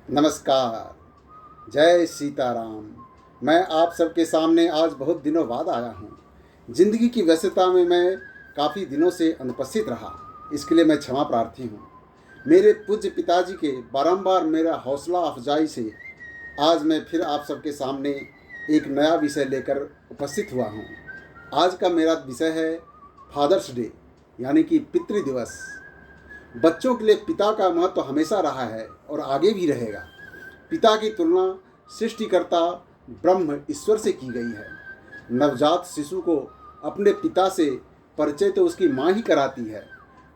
नमस्कार। जय सीताराम। मैं आप सबके सामने आज बहुत दिनों बाद आया हूँ। जिंदगी की व्यस्तता में मैं काफ़ी दिनों से अनुपस्थित रहा, इसके लिए मैं क्षमा प्रार्थी हूँ। मेरे पूज्य पिताजी के बारंबार मेरा हौसला अफजाई से आज मैं फिर आप सबके सामने एक नया विषय लेकर उपस्थित हुआ हूँ। आज का मेरा विषय है फादर्स डे, यानी कि पितृ दिवस। बच्चों के लिए पिता का महत्व हमेशा रहा है और आगे भी रहेगा। पिता की तुलना सृष्टिकर्ता ब्रह्म ईश्वर से की गई है। नवजात शिशु को अपने पिता से परिचय तो उसकी माँ ही कराती है।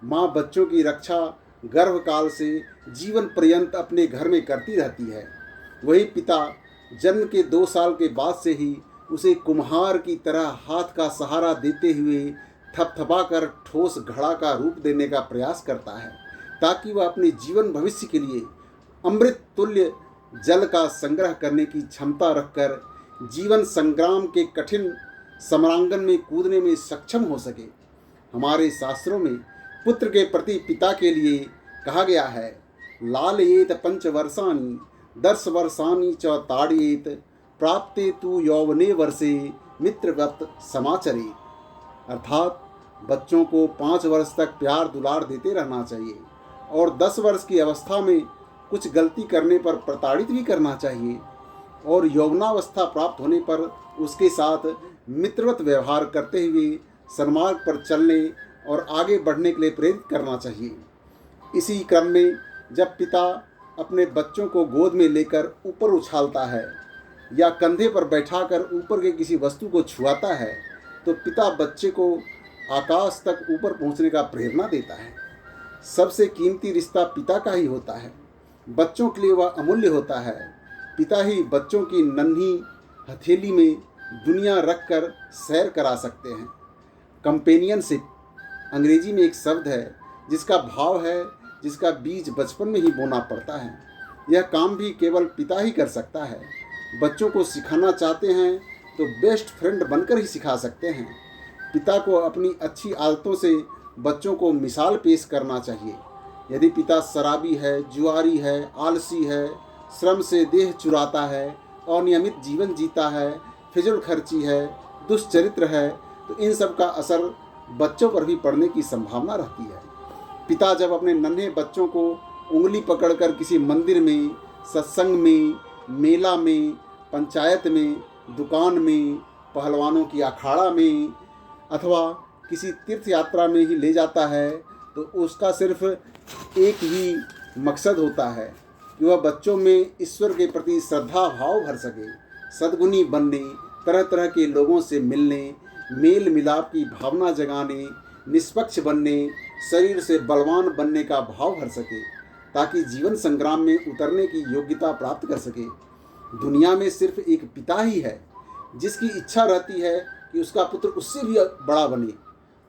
माँ बच्चों की रक्षा गर्भकाल से जीवन पर्यंत अपने घर में करती रहती है। वही पिता जन्म के 2 साल के बाद से ही उसे कुम्हार की तरह हाथ का सहारा देते हुए थपथपाकर ठोस घड़ा का रूप देने का प्रयास करता है, ताकि वह अपने जीवन भविष्य के लिए अमृत तुल्य जल का संग्रह करने की क्षमता रखकर जीवन संग्राम के कठिन समरांगन में कूदने में सक्षम हो सके। हमारे शास्त्रों में पुत्र के प्रति पिता के लिए कहा गया है, लालयेत पंचवर्षाणि दर्शवर्षाणि च ताड़येत प्राप्ते तु यौवने वर्षे मित्रवत समाचरे। अर्थात बच्चों को 5 वर्ष तक प्यार दुलार देते रहना चाहिए और 10 वर्ष की अवस्था में कुछ गलती करने पर प्रताड़ित भी करना चाहिए और यौवनावस्था प्राप्त होने पर उसके साथ मित्रवत व्यवहार करते हुए सन्मार्ग पर चलने और आगे बढ़ने के लिए प्रेरित करना चाहिए। इसी क्रम में जब पिता अपने बच्चों को गोद में लेकर ऊपर उछालता है या कंधे पर बैठाकर ऊपर के किसी वस्तु को छुआता है, तो पिता बच्चे को आकाश तक ऊपर पहुंचने का प्रेरणा देता है। सबसे कीमती रिश्ता पिता का ही होता है। बच्चों के लिए वह अमूल्य होता है। पिता ही बच्चों की नन्ही हथेली में दुनिया रखकर सैर करा सकते हैं। कंपेनियनशिप अंग्रेजी में एक शब्द है जिसका भाव है जिसका बीज बचपन में ही बोना पड़ता है। यह काम भी केवल पिता ही कर सकता है। बच्चों को सिखाना चाहते हैं तो बेस्ट फ्रेंड बनकर ही सिखा सकते हैं। पिता को अपनी अच्छी आदतों से बच्चों को मिसाल पेश करना चाहिए। यदि पिता शराबी है, जुआरी है, आलसी है, श्रम से देह चुराता है, अनियमित जीवन जीता है, फिजूल खर्ची है, दुष्चरित्र है, तो इन सब का असर बच्चों पर भी पड़ने की संभावना रहती है। पिता जब अपने नन्हे बच्चों को उंगली पकड़कर किसी मंदिर में, सत्संग में, मेला में, पंचायत में, दुकान में, पहलवानों की अखाड़ा में अथवा किसी तीर्थ यात्रा में ही ले जाता है, तो उसका सिर्फ एक ही मकसद होता है कि वह बच्चों में ईश्वर के प्रति श्रद्धा भाव भर सके, सद्गुणी बनने, तरह तरह के लोगों से मिलने, मेल मिलाप की भावना जगाने, निष्पक्ष बनने, शरीर से बलवान बनने का भाव भर सके, ताकि जीवन संग्राम में उतरने की योग्यता प्राप्त कर सके। दुनिया में सिर्फ एक पिता ही है जिसकी इच्छा रहती है कि उसका पुत्र उससे भी बड़ा बने।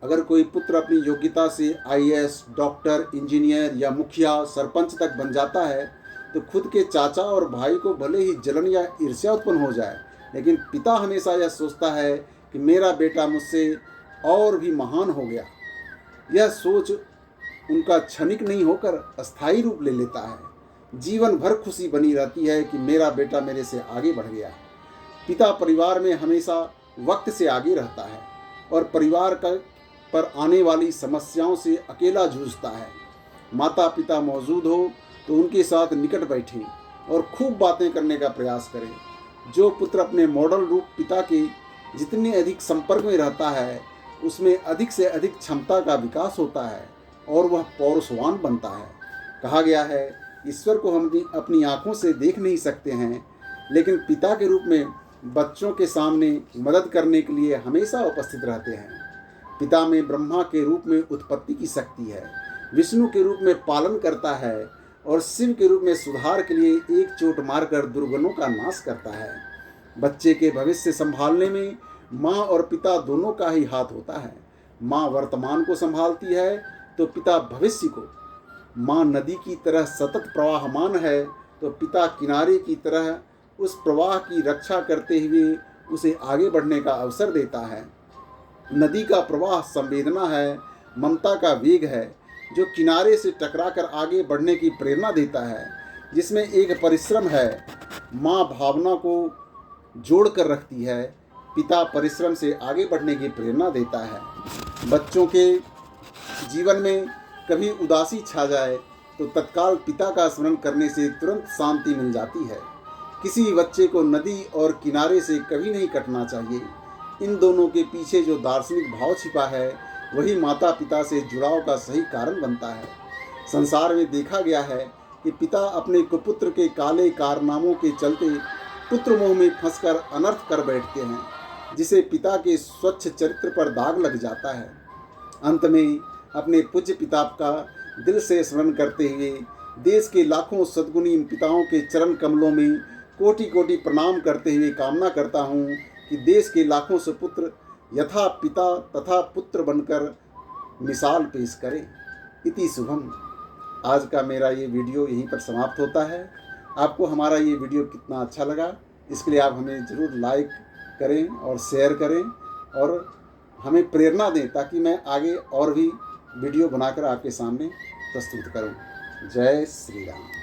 अगर कोई पुत्र अपनी योग्यता से आईएएस, डॉक्टर, इंजीनियर या मुखिया, सरपंच तक बन जाता है, तो खुद के चाचा और भाई को भले ही जलन या ईर्ष्या उत्पन्न हो जाए, लेकिन पिता हमेशा यह सोचता है कि मेरा बेटा मुझसे और भी महान हो गया। यह सोच उनका क्षणिक नहीं होकर अस्थायी रूप ले लेता है। जीवन भर खुशी बनी रहती है कि मेरा बेटा मेरे से आगे बढ़ गया। पिता परिवार में हमेशा वक्त से आगे रहता है और परिवार पर आने वाली समस्याओं से अकेला जूझता है। माता पिता मौजूद हो तो उनके साथ निकट बैठें और खूब बातें करने का प्रयास करें। जो पुत्र अपने मॉडल रूप पिता के जितने अधिक संपर्क में रहता है, उसमें अधिक से अधिक क्षमता का विकास होता है और वह पौरुषवान बनता है। कहा गया है, ईश्वर को हम अपनी आँखों से देख नहीं सकते हैं, लेकिन पिता के रूप में बच्चों के सामने मदद करने के लिए हमेशा उपस्थित रहते हैं। पिता में ब्रह्मा के रूप में उत्पत्ति की शक्ति है, विष्णु के रूप में पालन करता है और शिव के रूप में सुधार के लिए एक चोट मारकर दुर्गुणों का नाश करता है। बच्चे के भविष्य संभालने में माँ और पिता दोनों का ही हाथ होता है। माँ वर्तमान को संभालती है तो पिता भविष्य को। माँ नदी की तरह सतत प्रवाहमान है तो पिता किनारे की तरह उस प्रवाह की रक्षा करते हुए उसे आगे बढ़ने का अवसर देता है। नदी का प्रवाह संवेदना है, ममता का वेग है, जो किनारे से टकराकर आगे बढ़ने की प्रेरणा देता है। जिसमें एक परिश्रम है। माँ भावना को जोड़ कर रखती है, पिता परिश्रम से आगे बढ़ने की प्रेरणा देता है। बच्चों के जीवन में कभी उदासी छा जाए तो तत्काल पिता का स्मरण करने से तुरंत शांति मिल जाती है। किसी बच्चे को नदी और किनारे से कभी नहीं कटना चाहिए। इन दोनों के पीछे जो दार्शनिक भाव छिपा है वही माता पिता से जुड़ाव का सही कारण बनता है। संसार में देखा गया है कि पिता अपने कुपुत्र के काले कारनामों के चलते पुत्र मोह में फंसकर अनर्थ कर बैठते हैं, जिसे पिता के स्वच्छ चरित्र पर दाग लग जाता है। अंत में अपने पूज्य पिता का दिल से स्मरण करते हुए देश के लाखों सद्गुणी पिताओं के चरण कमलों में कोटि कोटि प्रणाम करते हुए कामना करता हूँ कि देश के लाखों सुपुत्र यथा पिता तथा पुत्र बनकर मिसाल पेश करें। इति शुभम। आज का मेरा ये वीडियो यहीं पर समाप्त होता है। आपको हमारा ये वीडियो कितना अच्छा लगा इसके लिए आप हमें ज़रूर लाइक करें और शेयर करें और हमें प्रेरणा दें ताकि मैं आगे और भी वीडियो बनाकर आपके सामने प्रस्तुत करूं। जय श्री राम।